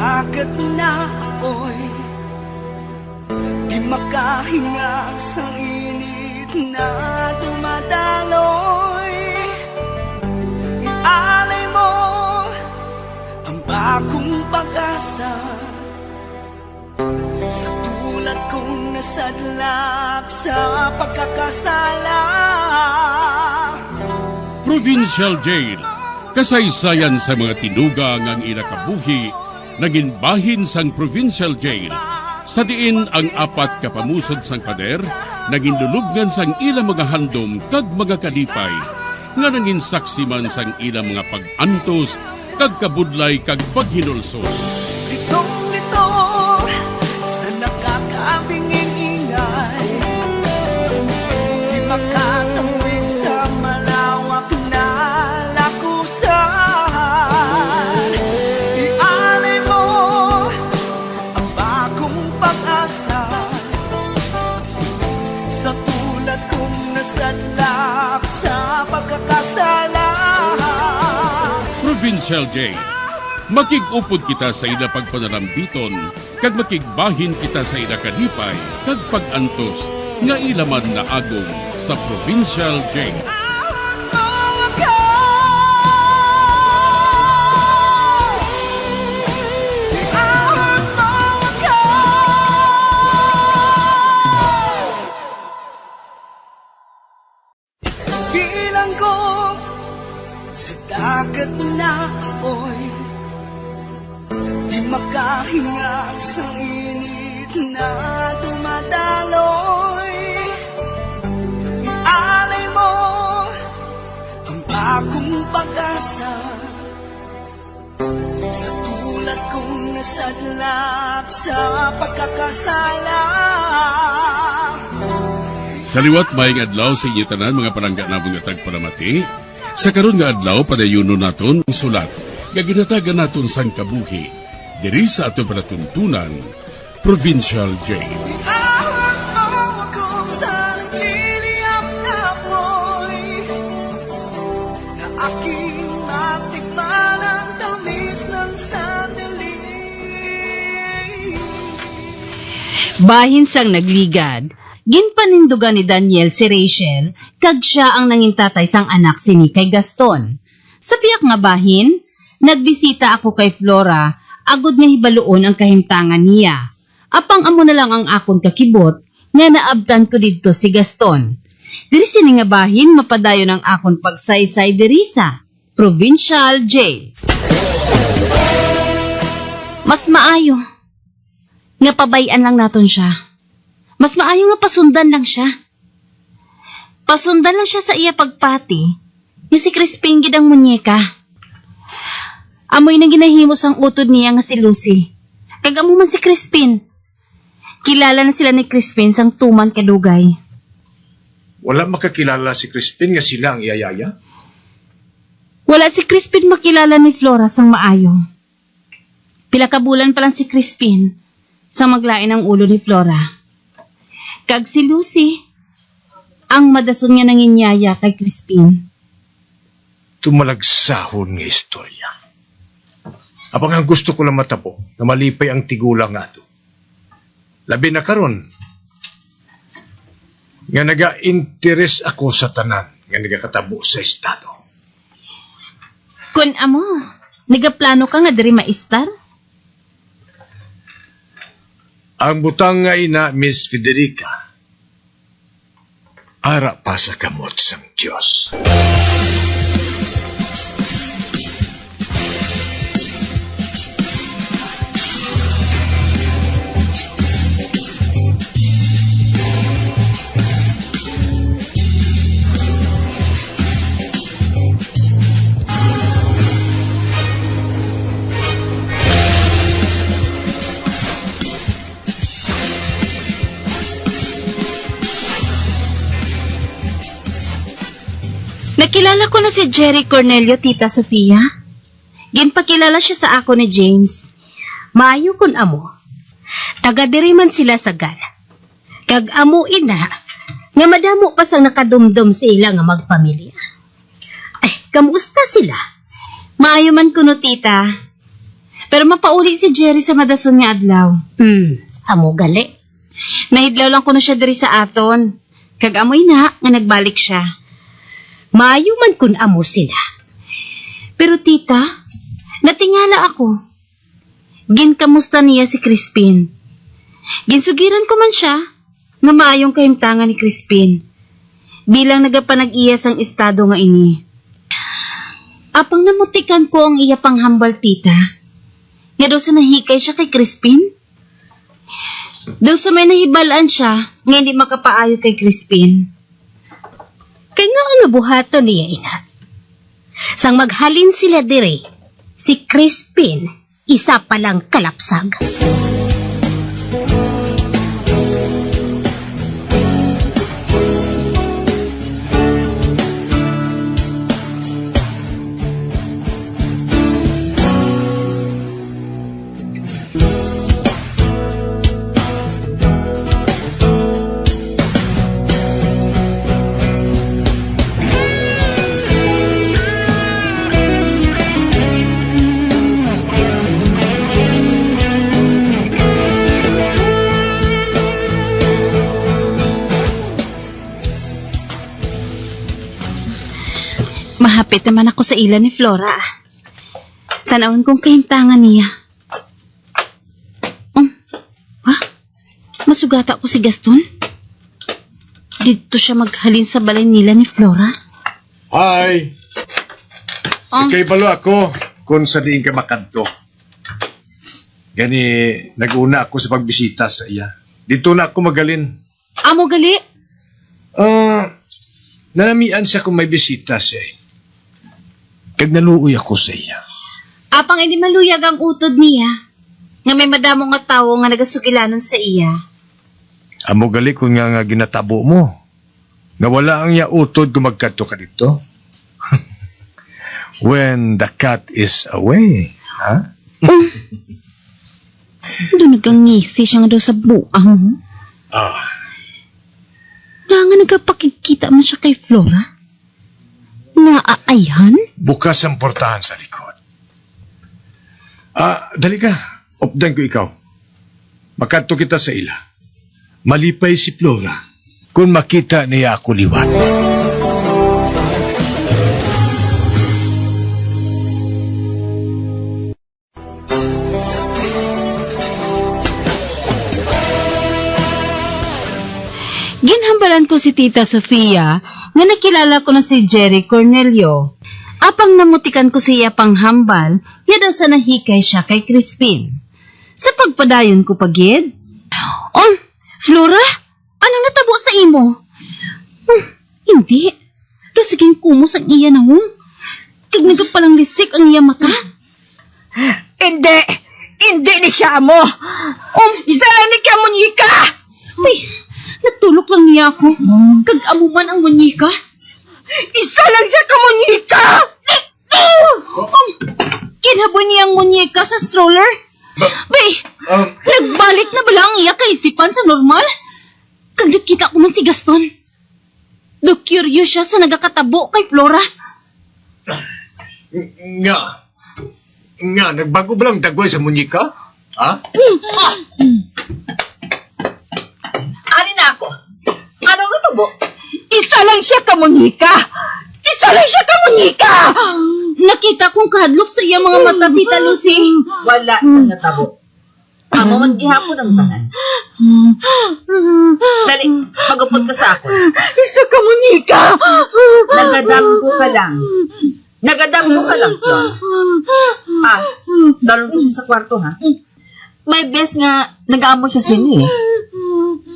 dagat na apoy, di makahinga sa init na dumadaloy. Ialay mo ang bagong pag-asa sa tulad kong nasadlak sa pagkakasala. Provincial Jail, kasaysayan sa mga tinugang ang inakabuhi, naging bahin sang Provincial Jail. Sa diin ang apat kapamusod sang pader, naging lulubngan sang ilang mga handom kag mga kalipay, nga naging saksi man sang ilang mga pag-antos, kag kabudlay kag paghinulsol. Litong-lito sa nakakabinging ingay, di makatawid sa malawak na lakusan. Ialay mo ang bagong pag-asa sa tulad kong nasadlak sa pagkakasala. Provincial Jail, makig-upod kita sa ila pagpanalambiton, kag makigbahin kita sa ila kalipay, kag pag-antos, nga ilaman na agong sa Provincial Jail. Bilang ko sa dagat na apoy, di makahinga sa init na dumadaloy. Ialay mo ang bagong pag-asa sa tulad kong nasadlak sa pagkakasala. Sa liwat maing adlaw sa inyo tanan mga palangga na mga tagparamati, sa karon nga adlaw padayuno naton ang sulat, nga ginatagan naton sang kabuhi, diri sa ato panatuntunan, Provincial Jail. Ihawak mo ako sa nagliliyap na apoy, na aking matikman ang tamis ng sandali. Bahin sang nagligad, ginpanindugan ni Daniel si Rachel, kag siya ang nanging tatay sang anak si ni kay Gaston. Sa piyak nga bahin, nagbisita ako kay Flora, agod nga hibaluon ang kahimtangan niya. Apang amo na lang ang akon kakibot, nga naabtan ko didto si Gaston. Diri sini nga bahin, mapadayon ang akon pagsaysay diri sa Provincial Jail. Mas maayo nga pabayan lang naton siya. Mas maayo nga pasundan lang siya. Pasundan lang siya sa iya pagpati, nga si Crispin gid ang munyeka. Amoy na ginahimos ang utod niya nga si Lucy. Kag amo man si Crispin. Kilala na sila ni Crispin sang tuman kadugay. Wala makakilala si Crispin nga sila ang iyayaya? Wala si Crispin makilala ni Flora sang maayo. Pila ka bulan pa lang si Crispin sa maglain ang ulo ni Flora. Kag si Lucy, ang madason nga nanginyaya kay Crispin. Tumalagsahon nga istorya. Abang ang gusto ko lang matabo na malipay ang tigulang nga to. Labi na karon nga naga-interes ako sa tanan nga nagakatabo sa estado. Kun amo, nagaplano ka nga diri maistar? Ang butang nga ina, Miss Federica, ara pa sa kamot sang Diyos. Nakilala ko na si Jerry Cornelio, Tita Sofia. Ginpakilala siya sa ako ni James. Maayo kun amo. Taga diri man sila sa Gal. Kag amo ina, nga madamo pa sang nakadumdum sila nga magpamilya. Ay, kamusta sila? Maayo man kuno, tita. Pero mapauli si Jerry sa madason nga adlaw. Amo gali. Nahidlaw lang ko na siya diri sa aton. Kag amoy na nga nagbalik siya. Maayo man kun amo sila. Pero tita, natingala ako. Ginkamusta niya si Crispin. Ginsugiran ko man siya nga maayong kahimtangan ni Crispin. Bilang nagapanag-iyas ang estado nga ini. Apang namutikan ko ang iya panghambal, tita. Nga daw sa nahikay siya kay Crispin. Daw sa may nahibalaan siya nga hindi makapaayo kay Crispin. Kaya nga buhato niya ina. Sang maghalin sila dire, si Crispin, isa palang kalapsag. Mahapit naman ako sa ila ni Flora. Tanawin kong kahimtangan niya. Masugata ko si Gaston. Dito siya maghalin sa balay nila ni Flora. Hi! Ikay balo ako kung sa diin ka makanto. Gani, nag-una ako sa pagbisita sa iya. Dito na ako magalin. Amo gali? Nanamian siya kung may bisita siya. Kag naluoy ako sa iya. Apang hindi maluyag ang utod niya. Nga may madamong nga tao nga nagasukilanon sa iya. Amo gali kung nga ginatabo mo. Nga wala ang iya utod kung magkanto ka dito. When the cat is away. Ha? Doon nagangisi siya nga daw sa buang. Nga nagpakikita man siya kay Flora. Nga aayhan? Bukas ang portahan sa likod. Dali ka. Updan ko ikaw. Makanto kita sa ila. Malipay si Flora kung makita niya ako liwat. Ginhambalan ko si Tita Sofia nga nakilala ko na si Jerry Cornelio. Apang namutikan ko siya panghambal, ya daw sa nahikay siya kay Crispin. Sa pagpadayon ko pagid. Flora, anong natabo sa imo? Hindi. Do siging kumos ang iya na Kag nagapalang lisik ang iya mata. Hindi! Hindi ni siya mo! Isa lang ni kaya munyika! Uy, natulok lang niya ako. Kag amuman ang munyika. Isa lang siya ka munyika! Kinhabon niya ang munyeka sa stroller. Nagbalik na bala ang iya kaisipan sa normal? Kag nakita ko man si Gaston. Do curious siya sa nagakatabo kay Flora. Nga, nagbago ba lang dagway sa munyika? Ha? Ani na ako? Anong natubo? Isa lang siya ka munyika! Isa lang siya ka munyika! Nakita kong kahadlok sa iya mga mata, Tita Lucy. Wala sa natabo. Amo man gihapon ang tanan. Dali, magupod ka sa ako. Isa ka munyika! Nagadamgo ka lang. Nagadamgo ka lang, Flora. Dalon ko siya sa kwarto, ha? May bes nga, nag-aamo siya sini, eh.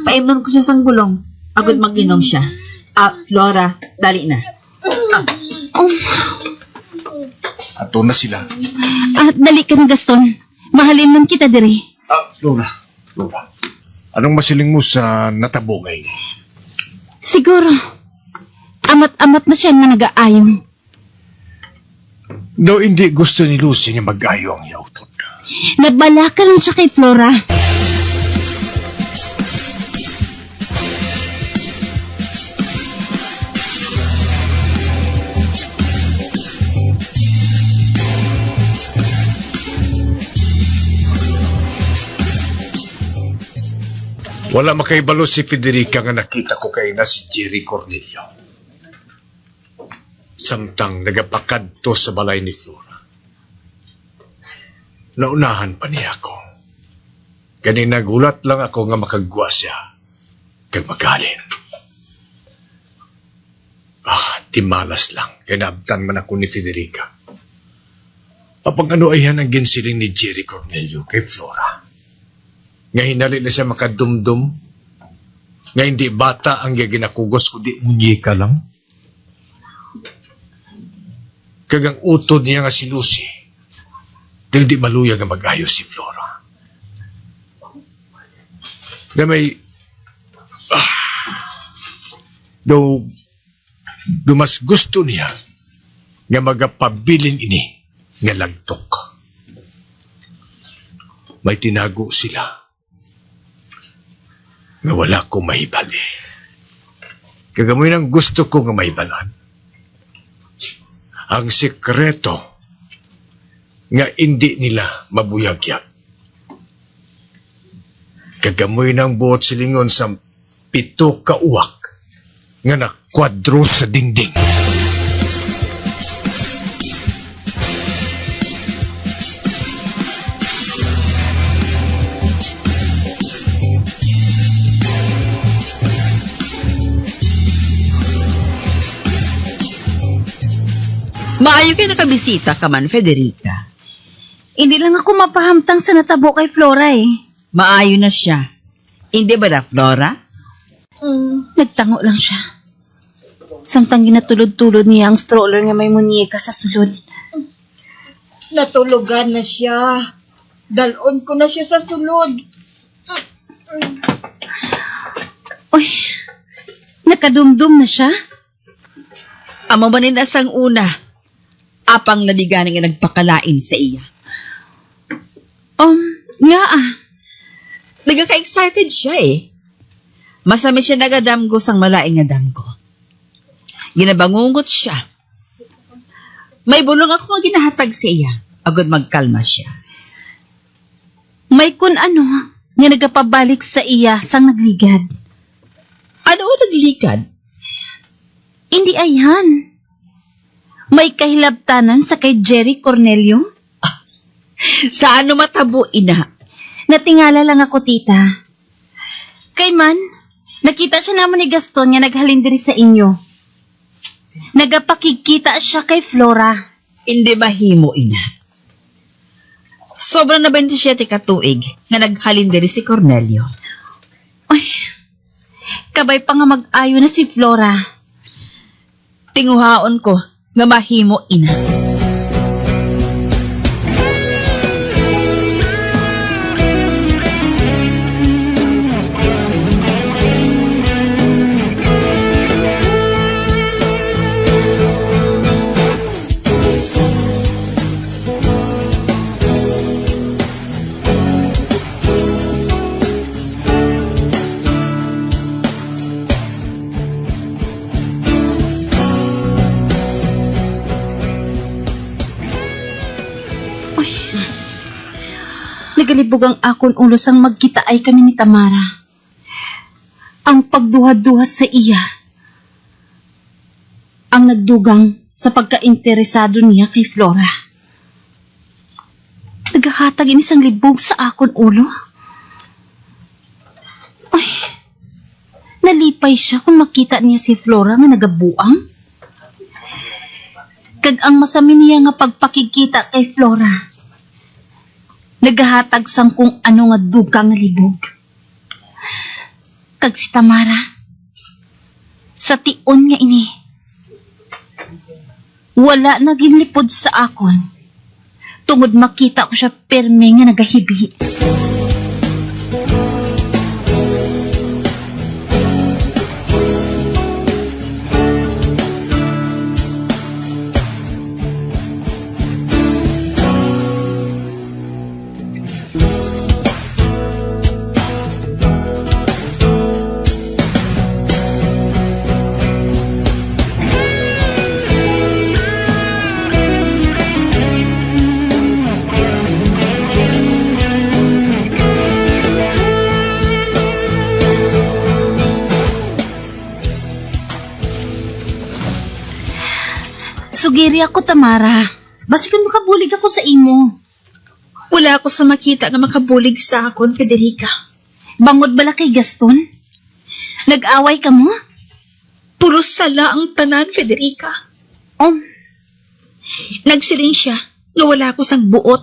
Paimnon ko siya sang bulong. Agad mag-inom siya. Flora, dali na. Ato na sila. Dali ka na, Gaston. Mahalin man kita diri. Flora. Anong masiling mo sa natabo ngayon? Siguro, amat-amat na siya nga nag-aayong. Daw hindi gusto ni Lucy niya mag-ayo ang yautod. Nagbalaka lang siya kay Flora. Wala makaibalo si Federica nga nakita ko kay na si Jerry Cornelio. Samtang nagapakadto sa balay ni Flora. Naunahan pa niya ako. Kani nagulat lang ako nga makagwa siya kag magalin. Timalas lang. Kaya naabtan man ako ni Federica. Apang ano ay yan ang ginsiling ni Jerry Cornelio kay Flora. Nga hinali na siya makadumdum. Nga hindi bata ang ginakugos kundi munyika lang. Kagang utod niya nga si Lucy. Dahil di maluya nga mag-ayos si Flora. Na may... Do mas gusto niya nga magapabilin ini nga lagtok. May tinago sila nga wala ko mahibali. Kagamoy nang gusto ko nga mahibalan. Ang sekreto nga hindi nila mabuyagyag. Kagamoy nang buot silingon sa 7 ka uwak nga nakwadro sa dingding. Maayo kayo nakabisita ka man, Federica. Hindi lang ako mapahamtang sa natabo kay Flora eh. Maayo na siya. Hindi ba na, Flora? Nagtango lang siya. Samtang ginatulod-tulod niya ang stroller nga may munyeka sa sulod. Natulugan na siya. Dalon ko na siya sa sulod. Uy, nakadumdum na siya? Amo ba nila sang una? Apang naliganing nga nagpakalain sa iya. Nga Nagaka-excited siya eh. Masami siya nagadamgo sang malaing nga damgo. Ginabangungot siya. May bulong ako nga ginahatag sa iya. Agad magkalma siya. May kun ano, nga nagapabalik sa iya sang nagligad. Ano ang naglikad? Hindi ayan. May kahilabtanan sa kay Jerry Cornelio? Sa ano matabo, ina? Natingala lang ako, tita. Kay man, nakita siya naman ni Gaston nga naghalin diri sa inyo. Nagapakikita siya kay Flora. Hindi mahimo, ina. Sobrang na 27 katuig nga naghalin diri si Cornelio. Ay, kabay pa nga mag-ayo na si Flora. Tinguhaon ko nga mahimo, ina. Nagalibog ang akon ulo sang magkita ay kami ni Tamara. Ang pagduha-duha sa iya. Ang nagdugang sa pagkainteresado niya kay Flora. Naghahatag inisang libog sa akon ulo. Ay, nalipay siya kung makita niya si Flora nga nagabuang. Kag ang masami niya nga pagpakikita kay Flora. Naghahatag sang kung ano nga dugang libog. Kag si Tamara, sa tion nga ini, wala na ginlipod sa akon. Tungod makita ko siya perme nga nagahibi. Sugiri ako, Tamara. Basikan makabulig ako sa imo. Wala ako sa makita nga makabulig sa akon, Federica. Bangod bala kay Gaston? Nag-away ka mo? Puro sala ang tanan, Federica. Oh, Nagsiling siya nga wala ako sang buot.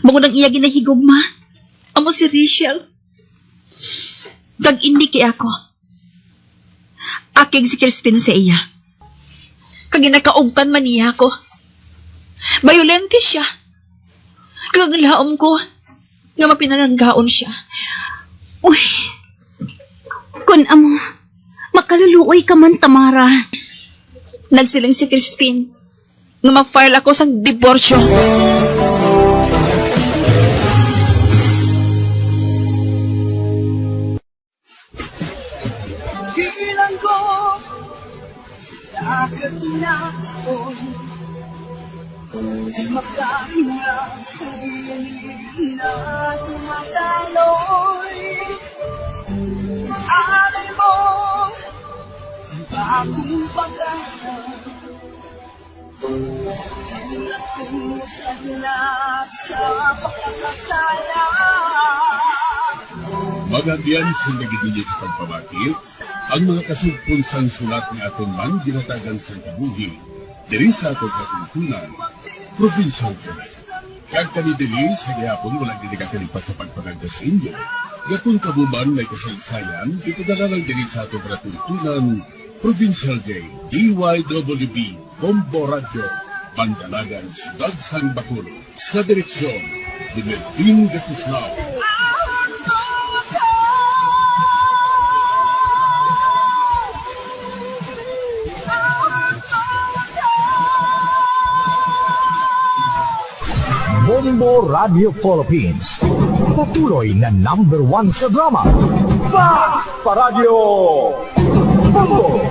Bangod ang iya ginahigugma. Amo si Rachel. Tag-indi kay ako. Akig si Crispin sa iya. Kaginakaugtan man niya ako. Violente siya. Kaglaom ko nga mapinalanggaon siya. uy. Kun amo, makaluluoy ka man, Tamara. Nagsiling si Crispin nga ma-file ako sa diborsyo. Bilang ko agad na ako'y makahinga sa gilid na tumataloy. Alay mo ang bagong pag-asa, natusad na sa pagkakasala. Magagyan sa nagigingit sa pagpabakit, ang mga kasugpunsang sulat ni aton man ginatagan sa kabuhi, diri sa atong katuntunan, provincial ko. Kag kami dili, sa gihapon walang dinikakalipat sa pagpaganda sa inyo. Gatong kabuman may kasaysayan, ito na lang diri sa atong katuntunan, Provincial Day, DYWB, Combo Radio, Mandalagan, Sudad San Bacolod, sa direksyon ni Melvin Gatuslao. Bombo Radio Philippines. Patuloy na #1 sa drama. Fast Paradyo! Bombo!